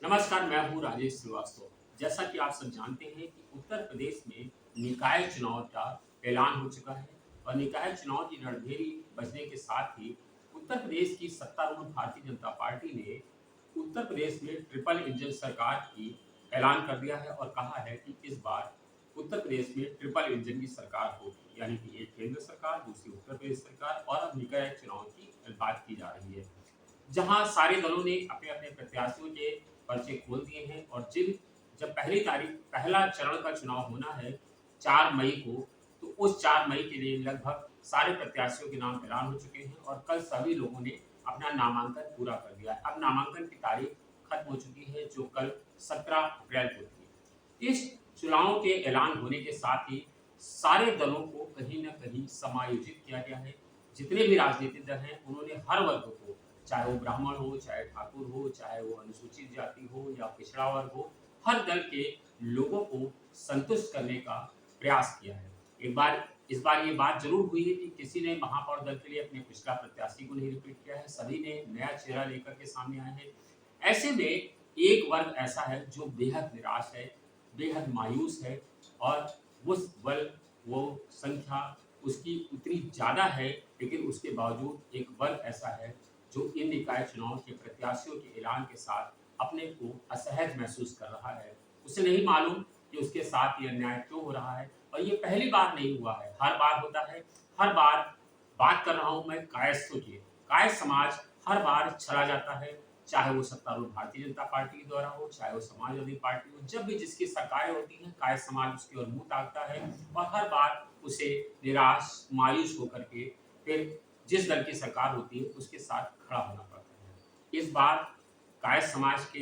नमस्कार, मैं हूँ राजेश श्रीवास्तव। जैसा कि आप सब जानते हैं कि उत्तर प्रदेश में निकाय चुनाव का ऐलान हो चुका है और निकाय चुनाव की रणभेरी बजने के साथ ही उत्तर प्रदेश की सत्तारूढ़ भारतीय जनता पार्टी ने उत्तर प्रदेश में ट्रिपल इंजन सरकार की ऐलान कर दिया है और कहा है कि इस बार उत्तर प्रदेश में ट्रिपल इंजन की सरकार होगी, यानी कि एक केंद्र सरकार, दूसरी उत्तर प्रदेश सरकार और अब निकाय चुनाव की बात की जा रही है। जहां सारे दलों ने अपने-अपने प्रत्याशियों के पर्चे खोल दिए हैं और जब पहला चरण का चुनाव होना है 4 मई को, तो उस 4 मई के लिए लगभग सारे प्रत्याशियों के नाम ऐलान हो चुके हैं और कल सभी लोगों ने अपना नामांकन पूरा कर दिया है। अब नामांकन की तारीख खत्म हो चुकी है, जो कल 17 अप्रैल को थी। इस चुनाव के ऐलान होने के साथ ही सारे दलों को कहीं न कहीं समायोजित किया गया है। जितने भी राजनीतिक दल हैं, उन्होंने हर वर्ग को, चाहे वो ब्राह्मण हो, चाहे ठाकुर हो, चाहे वो अनुसूचित जाति हो या पिछड़ा वर्ग हो, हर दल के लोगों को संतुष्ट करने का प्रयास किया है। इस बार ये बात ज़रूर हुई है कि किसी ने महापौर दल के लिए अपने पिछला प्रत्याशी को नहीं रिपीट किया है, सभी ने नया चेहरा लेकर के सामने आए हैं। ऐसे में एक वर्ग ऐसा है जो बेहद निराश है, बेहद मायूस है और वो संख्या उसकी उतनी ज़्यादा है, लेकिन उसके बावजूद एक वर्ग ऐसा है जो इन निकाय चुनाव के प्रत्याशियों के ऐलान के साथ अपने को असहज महसूस कर रहा है। उसे नहीं मालूम कि उसके साथ ये अन्याय क्यों हो रहा है और ये पहली बार नहीं हुआ है, हर बार होता है। हर बार बात कर रहा हूँ मैं कायस्थों की। कायस्थ समाज हर बार चला जाता है, चाहे वो सत्तारूढ़ भारतीय जनता पार्टी के द्वारा हो, चाहे वो समाजवादी पार्टी हो। जब भी जिसकी सरकारें होती हैं, कायस्थ समाज उसकी ओर मुँह ताकता है और हर बार उसे निराश, मायूस होकर के फिर जिस दल की सरकार होती है उसके साथ खड़ा होना पड़ता है। इस बार कायस्थ समाज के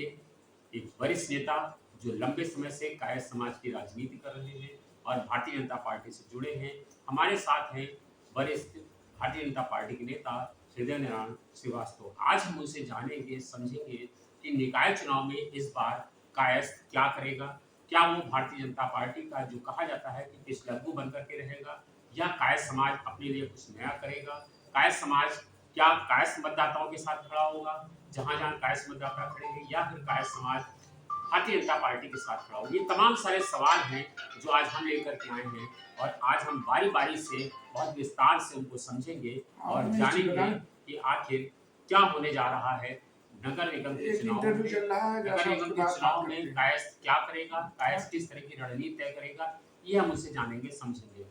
एक वरिष्ठ नेता जो लंबे समय से कायस्थ समाज की राजनीति कर रहे हैं और भारतीय जनता पार्टी से जुड़े हैं, हमारे साथ हैं वरिष्ठ भारतीय जनता पार्टी के नेता हृदय नारायण श्रीवास्तव। आज हम उनसे जानेंगे, समझेंगे कि निकाय चुनाव में इस बार कायस्थ क्या करेगा? क्या वो भारतीय जनता पार्टी का जो कहा जाता है कि पिछलग्गू बन कर के रहेगा या कायस्थ समाज अपने लिए कुछ नया करेगा? कायस्थ समाज क्या कायस्थ मतदाताओं के साथ खड़ा होगा, जहाँ-जहाँ कायस्थ मतदाता खड़े हैं, या फिर कायस्थ समाज भारतीय जनता पार्टी के साथ खड़ा होगा? ये तमाम सारे सवाल हैं जो आज हम लेकर के आए हैं और आज हम बारी-बारी से बहुत विस्तार से उनको समझेंगे और आपने जानेंगे कि आखिर क्या होने जा रहा है नगर निगम के एक चुनाव इंटरव्यू में। चल रहा है नगर जैसा निगम उसके के बाद बात चुनाव में करते हैं। कायस्थ क्या करेगा? हाँ, कायस्थ किस तरह की रणनीति तय करेगा? ये हम उनसे जानेंगे, समझेंगे।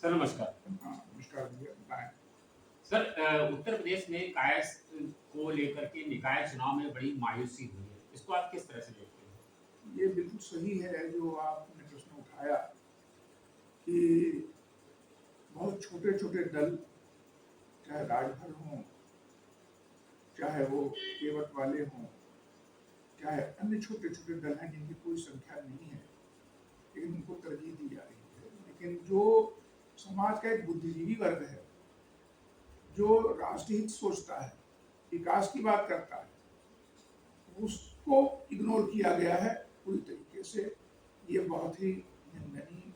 सर नमस्कार। नमस्कार भैया बताएं। सर उत्तर प्रदेश में कायस्थ को लेकर के निकाय चुनाव में बड़ी मायूसी हुई है। इसको आप किस तरह से देखते हैं? ये बिल्कुल सही है जो आपने प्रश्न उठाया कि बहुत छोटे छोटे दल, चाहे राजभर हों, चाहे वो केवट वाले हों, चाहे अन्य छोटे छोटे दल हैं जिनकी कोई संख्या नहीं है, लेकिन उनको तरजीह दी जा रही है। लेकिन जो समाज का एक बुद्धिजीवी वर्ग है, जो राष्ट्रहित सोचता है, विकास की बात करता है, उसको इग्नोर किया गया है पूरी तरीके से। ये बहुत ही निंदनीय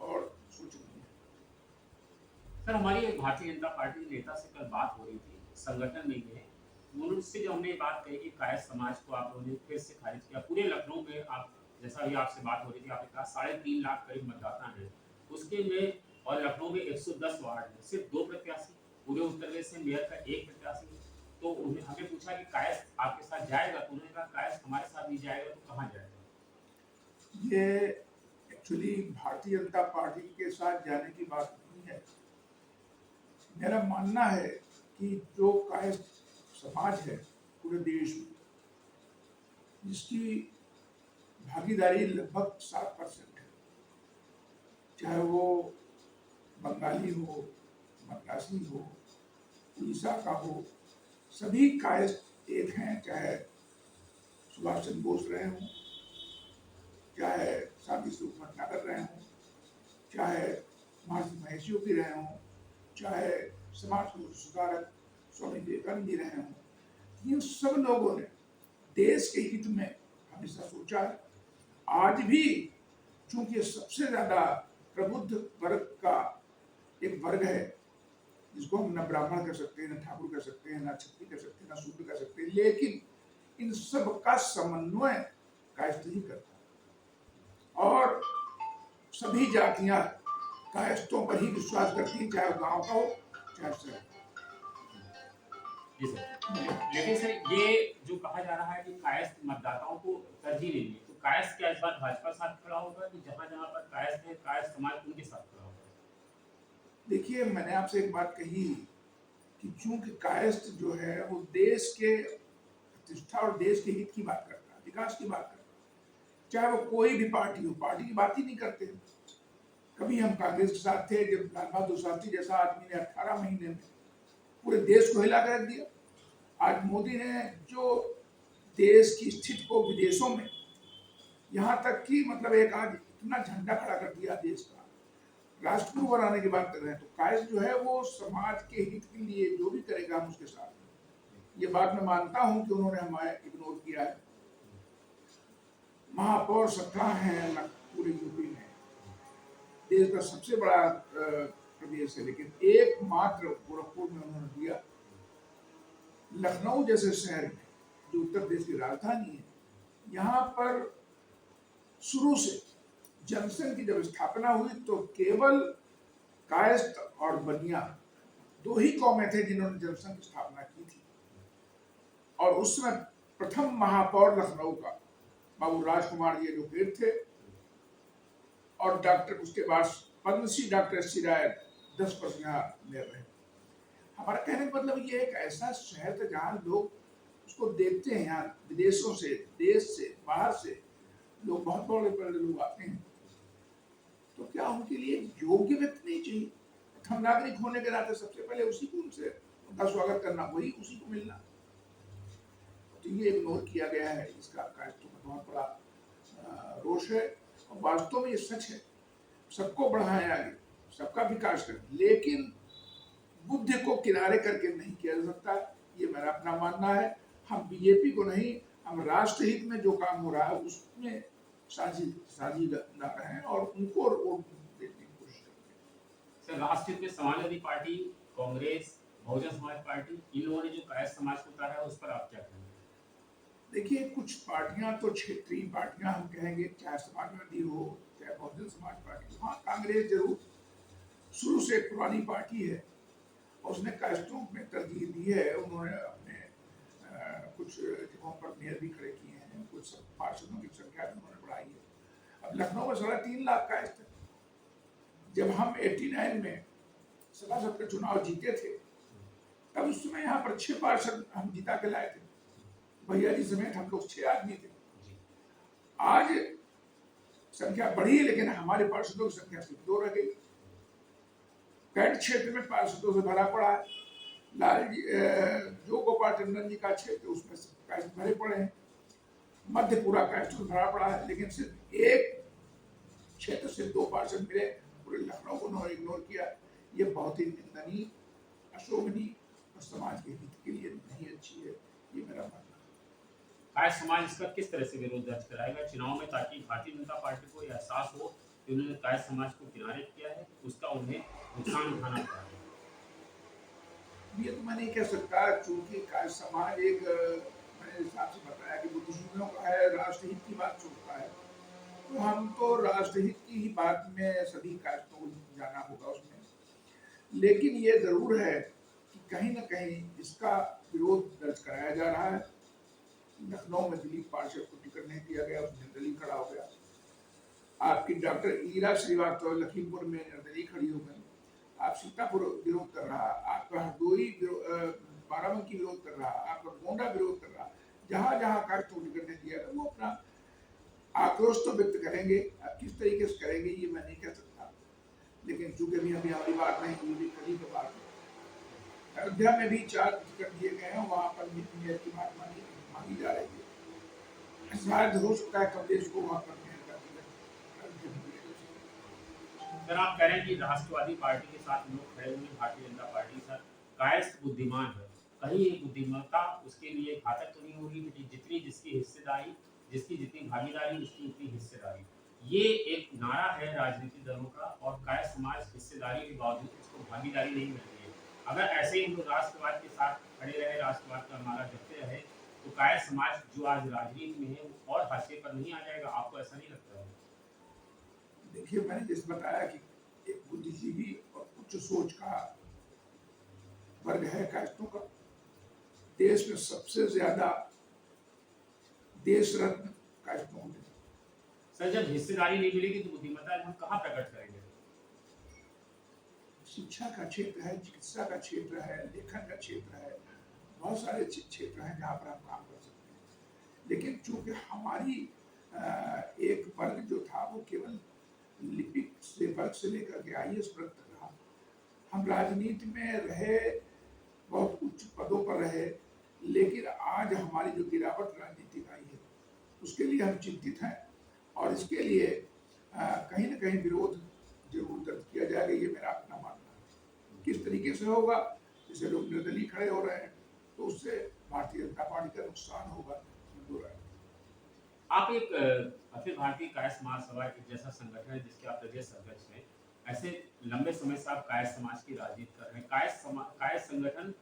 और सोचनीय है। सर हमारी एक भारतीय जनता पार्टी के नेता से कल बात हो रही थी, संगठन में ही है। उनसे जो हमने ये बात कही कि कायस्थ समाज को आप लोगों ने फिर से खारिज किया। पूरे लखनऊ में आप जैसा भी आपसे बात हो रही थी, आपने कहा 3.5 लाख करीब मतदाता हैं। उसके में और लखनऊ में 110 वार्ड हैं, सिर्फ 2 प्रत्याशी। पूरे उत्तर प्रदेश से मेयर का 1 प्रत्याशी। तो उन्हें हमने पूछा कि कायस्थ आपके साथ जाएगा? तो उन्होंने कहा कायस्थ हमारे साथ नहीं जाएगा तो कहाँ जाएगा? ये एक्चुअली भारतीय जनता पार्टी के साथ जाने की बात नहीं है। मेरा मानना है कि जो कायस्थ समाज है पूरे देश में, जिसकी भागीदारी लगभग 7% है, चाहे वो बंगाली हो, मद्रासी हो, उड़ीसा का हो, सभी कायस्थ एक हैं। चाहे सुभाष चंद्र बोस रहे हों, चाहे साथी सुख भटनागर रहे हों, चाहे महर्षि महेश योगी रहे हों, चाहे समाज के सुधारक स्वामी विवेकानंद जी रहे हों, इन सब लोगों ने देश के हित में हमेशा सोचा है। आज भी चूंकि सबसे ज्यादा प्रबुद्ध वर्ग का एक वर्ग है, जिसको हम न ब्राह्मण कह सकते हैं, न ठाकुर कह सकते हैं, न क्षत्रिय कह सकते हैं, न शूद्र कह सकते हैं, लेकिन इन सब का समन्वय कायस्थ ही करता है। और सभी जातियां कायस्थों पर ही विश्वास करती हैं, चाहे गांव का हो चाहे शहर का जी सर। लेकिन सर ये जो कहा जा रहा है कि कायस्थ मतदाताओं को तरजीह देंगे, तो कायस्थ क्या इस बार भाजपा साथ खड़ा होगा कि जहाँ-जहाँ पर कायस्थ है, कायस्थ समाज उनके साथ खड़ा होगा? हो। देखिए, मैंने आपसे एक बात कही कि चूंकि कायस्थ जो है वो देश के प्रतिष्ठा और देश के हित की बात करता है, विकास की बात करता है, चाहे वो कोई भी पार्टी हो, पार्टी की बात ही नहीं करते। कभी हम कांग्रेस के साथ थे जब लाल बहादुर शास्त्री जैसा आदमी ने 18 महीने में पूरे देश को हिला कर रख दिया। आज मोदी ने जो देश की स्थिति को विदेशों में, यहाँ तक कि मतलब एक आज इतना झंडा खड़ा कर दिया देश का, राष्ट्रगुरु बनाने की बात कर रहे हैं, तो कायस्थ जो है वो समाज के हित के लिए जो भी करेगा हम उसके साथ हैं। ये बात मैं मानता हूं कि उन्होंने हमें इग्नोर किया है। महापौर 17 हैं पूरे यूपी में, देश का सबसे बड़ा प्रदेश है, लेकिन एकमात्र गोरखपुर में उन्होंने दिया। लखनऊ जैसे शहर में जो उत्तर प्रदेश की राजधानी है, यहाँ पर शुरू से जनसंघ की जब स्थापना हुई तो केवल कायस्थ और बनिया दो ही कौमें थे जिन्होंने जनसंघ की स्थापना की थी। और उसमें प्रथम महापौर लखनऊ का बाबू राजकुमार जी जो पीर थे, और डॉक्टर उसके बाद पद्मश्री डॉक्टर एस सी राय 10 वर्ष यहाँ में रहे। हमारा कहने का मतलब ये एक ऐसा शहर था जहाँ लोग उसको देखते हैं, यहाँ विदेशों से, देश से, बाहर से लोग, बहुत बड़े बड़े लोग आते हैं, तो क्या उनके लिए योग्य व्यक्ति नहीं चाहिए? प्रथम नागरिक होने के नाते सबसे पहले उसी को, उनसे उनका स्वागत करना, वही उसी को मिलना। तो ये इग्नोर किया गया है, इसका कायस्थों में बहुत बड़ा रोष है। और वास्तव में ये सच है, सबको बढ़ाएं आगे, सबका विकास करें, लेकिन बुद्धि को किनारे करके नहीं किया जा सकता। ये मेरा अपना मानना है। हम बीजेपी को नहीं, हम राष्ट्रहित में जो काम हो रहा है उसमें साझीदार हैं और उनको वोट देने की कोशिश करते हैं। सर, राष्ट्रहित में समाजवादी पार्टी, कांग्रेस, बहुजन समाज पार्टी, इन लोगों ने जो कायस्थ समाज को उतारा है उस पर आप क्या कहेंगे? देखिए, कुछ पार्टियां तो क्षेत्रीय पार्टियां हम कहेंगे, चाहे समाजवादी हो चाहे बहुजन समाज पार्टी। हाँ, कांग्रेस जरूर शुरू से एक पुरानी पार्टी है और उसने कायस्थों में तरजीह दी है। उन्होंने अपने कुछ जगहों पर मेयर भी खड़े किए हैं, कुछ पार्षदों की संख्या भी उन्होंने बढ़ाई है। अब लखनऊ में 3.5 लाख कायस्थ है। जब हम 89 में सभासद का चुनाव जीते थे, तब उस समय यहाँ पर 6 पार्षद हम जिता के लाए थे, भैया जी समेत हम लोग 6 आदमी थे। आज संख्या बढ़ी, लेकिन हमारे पार्षदों की संख्या सिर्फ 2 रह गई। कैंट क्षेत्र में पार्षदों से भरा पड़ा है। लाल जी जो गोपाल टंडन जी का क्षेत्र, उसमें कायस्थ भरे पड़े हैं। मध्यपुरा कायस्थ भरा पड़ा है, लेकिन सिर्फ एक क्षेत्र से 2 पार्षद मिले, पूरे लखनऊ को उन्होंने इग्नोर किया। ये बहुत ही निंदनीय, अशोभनीय और समाज के हित के लिए नहीं अच्छी है, ये मेरा मानना है। कायस्थ समाज इसका किस तरह से विरोध दर्ज कराएगा चुनाव में, ताकि भारतीय जनता पार्टी को यह एहसास हो कि उन्होंने कायस्थ समाज को किनारे किया है, उसका उन्हें नुकसान उठाना पड़ा है? ये तो मैं नहीं कह सकता, चूंकि कायस्थ समाज एक मैंने हिसाब से बताया कि बुद्धिजीवियों का है, राष्ट्रहित की बात सोचता है, तो हम तो राष्ट्रहित की ही बात में सभी कायस्थों को जाना होगा उसमें। लेकिन ये जरूर है कि कहीं ना कहीं इसका विरोध दर्ज कराया जा रहा है। लखनऊ में दिलीप पार्षद को टिकट नहीं दिया गया, उसने निर्दलीय खड़ा हो गया। आपकी डॉक्टर ईरा श्रीवास्तव लखीमपुर में निर्दलीय खड़ी हो गई। आप सीतापुर विरोध कर रहा, आपका हरदोई बाराबंकी विरोध कर रहा, आपका गोंडा विरोध कर रहा। जहां जहां कायस्थ को टिकट नहीं दिया, वो अपना आक्रोश तो व्यक्त करेंगे। अब किस तरीके से करेंगे ये मैं नहीं कह सकता, लेकिन चूंकि भी अभी हमारी बात नहीं हुई, कहीं तो बात है। अयोध्या में भी 4 टिकट दिए गए हैं, वहां पर मेयर की बात मांगी जा रही है। शायद हो सकता है कमलेश को वहां पर मेयर का टिकट। सर, आप कह रहे हैं कि राष्ट्रवादी पार्टी के साथ लोग खड़े हुए, भारतीय जनता पार्टी के साथ। कायस्थ बुद्धिमान है, कहीं ये बुद्धिमत्ता उसके लिए घातक तो नहीं होगी कि जितनी जिसकी हिस्सेदारी, जिसकी जितनी भागीदारी उसकी उतनी हिस्सेदारी? ये एक नारा है राजनीतिक दलों का, और कायस्थ समाज हिस्सेदारी के बावजूद उसको भागीदारी नहीं मिलती है। अगर ऐसे ही लोग राष्ट्रवाद के साथ खड़े रहे, राष्ट्रवाद का नारा जपते रहे, तो कायर समाज जो आज राजनीति में है वो और हाशिए पर नहीं आ जाएगा? आपको ऐसा नहीं लगता है? देखिए, मैंने जैसे बताया कि एक बुद्धिजीवी और उच्च सोच का वर्ग है कायस्थों का। देश में सबसे ज्यादा देश रत्न कायस्थों को मिले। सर, जब हिस्सेदारी नहीं मिलेगी तो बुद्धिमत्ता हम कहाँ प्रकट करेंगे? शिक्षा का क्षेत्र है, चिकित्सा का क्षेत्र है, लेखन का क्षेत्र है, बहुत सारे क्षेत्र हैं जहाँ पर हम काम कर सकते हैं। लेकिन चूंकि हमारी एक वर्ग जो था वो केवल लिपिक से वर्ग से लेकर के IAS वर्ग तक रहा। हम राजनीति में रहे, बहुत उच्च पदों पर रहे, लेकिन आज हमारी जो गिरावट राजनीतिक आई है उसके लिए हम चिंतित हैं और इसके लिए कहीं ना कहीं विरोध जरूर दर्ज किया जाएगा, ये मेरा अपना मानना है। किस तरीके से होगा, जैसे लोग निर्दलीय खड़े हो रहे हैं तो उससे भारतीय जनता पार्टी का नुकसान होगा, मंजूर है। आप एक अखिल भारतीय कायस्थ महासभा एक जैसा संगठन है जिसके आप प्रदेश अध्यक्ष हैं। ऐसे लंबे समय से आप कायस्थ समाज की राजनीति कर रहे हैं। कायस्थ संगठन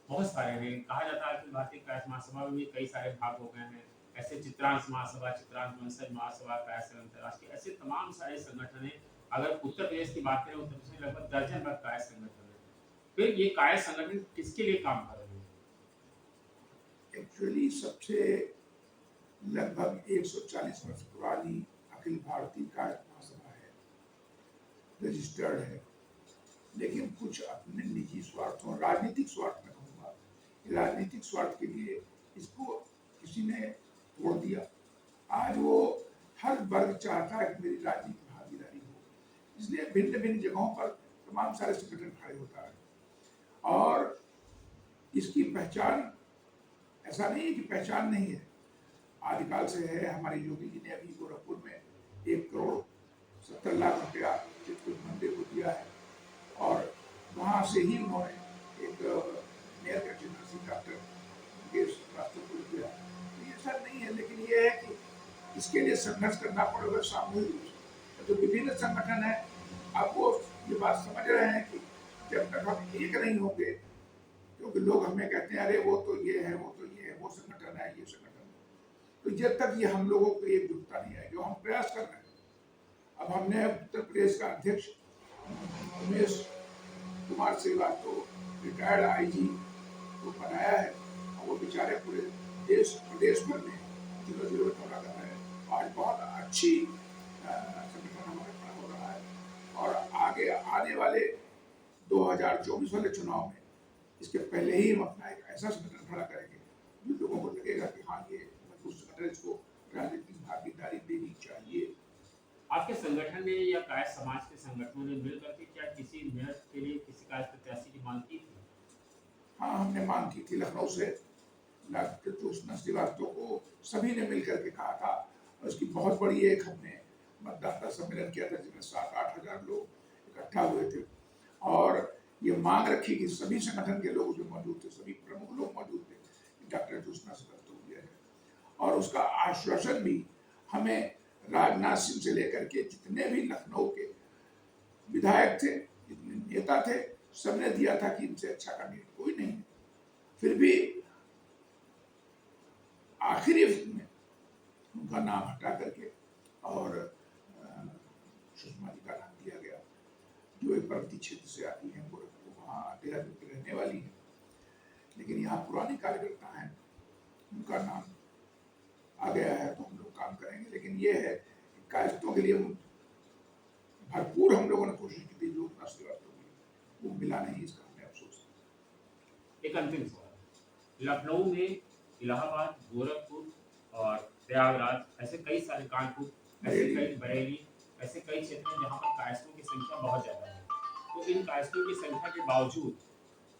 बहुत सारे हैं। कहा जाता है अखिल भारतीय कायस्थ महासभा में भी कई सारे भाग हो गए हैं। ऐसे चित्रांश महासभा, चित्रांश वंशज महासभा, कायस्थ अंतर्राष्ट्रीय, ऐसे तमाम सारे संगठन हैं। अगर उत्तर प्रदेश की बात करें, उत्तर प्रदेश में लगभग दर्जन भर कायस्थ संगठन है। फिर ये कायस्थ संगठन किसके लिए काम कर रहे हैं? एक्चुअली सबसे लगभग 140 वर्ष पुरानी अखिल भारतीय कायस्थ महासभा है, रजिस्टर्ड है, लेकिन कुछ अपने निजी स्वार्थों, राजनीतिक स्वार्थ में कहूँगा, राजनीतिक स्वार्थ के लिए इसको किसी ने तोड़ दिया। आज वो हर वर्ग चाहता है कि मेरी राजनीतिक भागीदारी हो, इसलिए भिन्न भिन्न जगहों पर तमाम सारे संगठन खड़े होता है। और इसकी पहचान ऐसा नहीं है कि पहचान नहीं है, आदिकाल से है। हमारे योगी जी ने अभी गोरखपुर में 1,70,00,000 रुपया चित्रकूट मंदिर को दिया है और वहाँ से ही उन्होंने एक मेयर का चित्र डॉक्टर राष्ट्र को दिया। तो ये सब नहीं है, लेकिन ये है कि इसके लिए संघर्ष करना पड़ेगा सामूहिक रूप से। तो विभिन्न संगठन है, अब वो ये बात समझ रहे हैं कि जब तक हम एक नहीं होंगे, क्योंकि लोग हमें कहते हैं अरे वो तो ये है, वो तो ये है, वो संगठन है, ये संगठन है, तो जब तक ये हम लोगों को एकजुटता नहीं है, जो हम प्रयास कर रहे हैं। अब हमने उत्तर प्रदेश का अध्यक्ष उमेश कुमार श्रीवास्तव, रिटायर्ड IG को बनाया है और वो बेचारे पूरे प्रदेश भर में जिलों जिलों दौरा कर रहे हैं। आज बहुत अच्छी संगठन हमारे खड़ा हो रहा है और आगे आने वाले 2024 वाले चुनाव में इसके पहले ही हम अपना एक ऐसा संगठन खड़ा करेंगे जो लोगों को लगेगा कि हाँ ये मजबूत संगठन, इसको राजनीतिक भागीदारी देनी चाहिए। आपके संगठन ने या कायस्थ समाज के संगठनों ने मिलकर के क्या किसी मेयर के लिए किसी कायस्थ प्रत्याशी की मांग की थी? हाँ, हमने मांग की थी लखनऊ से। डॉक्टर ज्योत्सना श्रीवास्तव को सभी ने मिलकर के कहा था और इसकी बहुत बड़ी एक हमने मतदाता सम्मेलन किया था जिसमें 7-8 हजार लोग इकट्ठा हुए थे और ये मांग रखी कि सभी संगठन के लोग उसमें मौजूद थे, सभी प्रमुख लोग मौजूद थे, डॉक्टर ज्योत्सना श्रीवास्तव है। और उसका आश्वासन भी हमें राजनाथ सिंह से लेकर के जितने भी लखनऊ के विधायक थे, जितने नेता थे, सबने दिया था कि इनसे अच्छा कैंडिडेट कोई नहीं है। फिर भी आखिरी वक्त में उनका नाम हटा करके और सुषमा जी का नाम दिया गया, जो एक पर्वतीय क्षेत्र से आती है, गोरखपुर, वहाँ देहरादून की रहने वाली है, लेकिन यहाँ पुराने कार्यकर्ता हैं, उनका नाम आ गया है तो हम लोग काम करेंगे। लेकिन ये है कि कायस्थों के लिए भरपूर हम लोगों ने कोशिश की थी, जो उतना वो मिला नहीं, इसका हमें अफसोस है। एक अंतिम सवाल, लखनऊ में, इलाहाबाद, गोरखपुर और प्रयागराज, ऐसे कई सारे, कानपुर, ऐसे कई, बरेली, ऐसे कई क्षेत्र हैं जहाँ पर कायस्थों की संख्या बहुत ज़्यादा है। तो इन कायस्थों की संख्या के बावजूद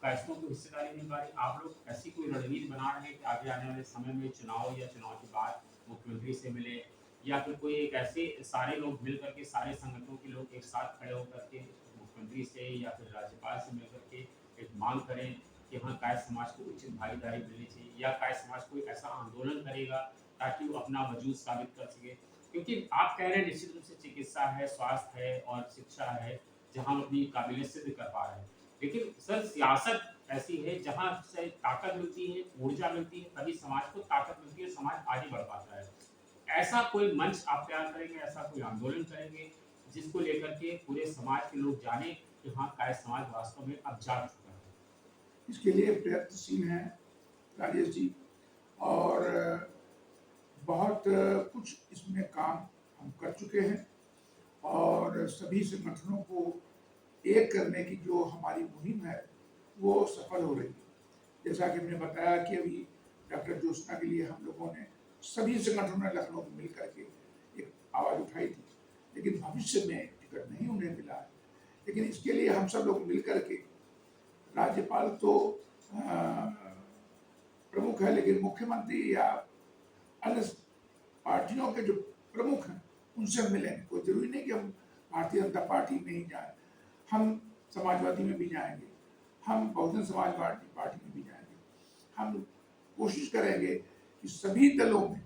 कायस्थों को हिस्सेदारी नहीं पा रही। आप लोग ऐसी कोई रणनीति बना रहे हैं कि आगे आने वाले समय में चुनाव या चुनाव के बाद मुख्यमंत्री से मिले, या फिर कोई एक ऐसे सारे लोग मिल करके, सारे संगठनों के लोग एक साथ खड़े होकर के मुख्यमंत्री से या फिर राज्यपाल से मिलकर के एक मांग करें कि हाँ कायस्थ समाज को उचित भागीदारी मिलनी चाहिए, या कायस्थ समाज कोई ऐसा आंदोलन करेगा ताकि वो अपना वजूद साबित कर सके? क्योंकि आप कह रहे हैं निश्चित रूप से चिकित्सा है, स्वास्थ्य है और शिक्षा है जहाँ हम अपनी काबिलियत सिद्ध कर पा रहे हैं, लेकिन सर सियासत ऐसी है जहाँ से ताकत मिलती है, ऊर्जा मिलती है, तभी समाज को ताकत मिलती है, समाज आगे बढ़ पाता है। ऐसा कोई मंच आप तैयार करेंगे, ऐसा कोई आंदोलन करेंगे, जिसको लेकर के पूरे समाज के लोग जाने कि हाँ, कायस्थ समाज वास्तव में अब जाग चुका है। इसके लिए प्रयत्नशील हैं राजेश जी, और बहुत कुछ इसमें काम हम कर चुके हैं, और सभी संगठनों को एक करने की जो हमारी मुहिम है वो सफल हो रही है। जैसा कि हमने बताया कि अभी डॉक्टर ज्योत्सना के लिए हम लोगों ने सभी संगठनों ने लखनऊ में मिल करके एक आवाज़ उठाई थी, लेकिन भविष्य में टिकट नहीं उन्हें मिला है। लेकिन इसके लिए हम सब लोग मिल करके, राज्यपाल तो प्रमुख है, लेकिन मुख्यमंत्री या अन्य पार्टियों के जो प्रमुख हैं उनसे हम मिलेंगे। कोई जरूरी नहीं कि हम भारतीय जनता पार्टी में ही जाएं, हम समाजवादी में भी जाएंगे, हम बहुजन समाज पार्टी में भी जाएंगे। हम कोशिश करेंगे कि सभी दलों में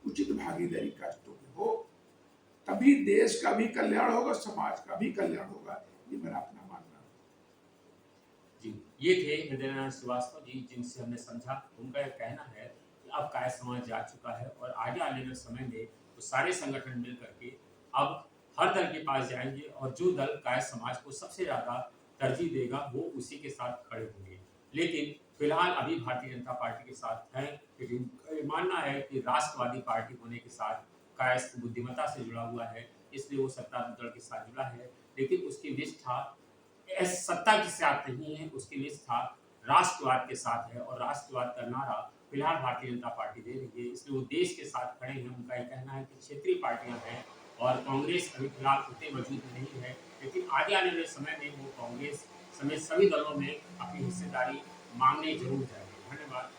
उचित भागीदारी कायस्थों की हो, तभी देश का भी कल्याण होगा, समाज का भी कल्याण होगा। ये मेरा अपना मानना है। जी, ये थे हृदयनारायण श्रीवास्तव जी, जिनसे हमने समझा। उनका यह कहना है कि अब कायस्थ समाज जाग चुका है और आगे आने वाले समय में तो सारे संगठन मिल करके अब हर दल के पास जाएंगे और जो दल कायस्थ समाज को सबसे ज़्यादा तरजीह देगा वो उसी के साथ खड़े होंगे। लेकिन फिलहाल अभी भारतीय जनता पार्टी के साथ हैं, क्योंकि उनका ये मानना है कि राष्ट्रवादी पार्टी होने के साथ कायस्थ बुद्धिमत्ता से जुड़ा हुआ है, इसलिए वो सत्तारूढ़ दल के साथ जुड़ा है। लेकिन उसकी निष्ठा सत्ता के साथ नहीं है, उसकी निष्ठा राष्ट्रवाद के साथ है, और राष्ट्रवाद का नारा फिलहाल भारतीय जनता पार्टी दे रही है, इसलिए वो देश के साथ खड़े हैं। उनका ये कहना है कि क्षेत्रीय पार्टियां हैं और कांग्रेस अभी फिलहाल उतने वजूद में नहीं है, लेकिन आगे आने वाले समय में वो कांग्रेस समेत सभी दलों में अपनी हिस्सेदारी मांगने जरूर जाएंगे। धन्यवाद।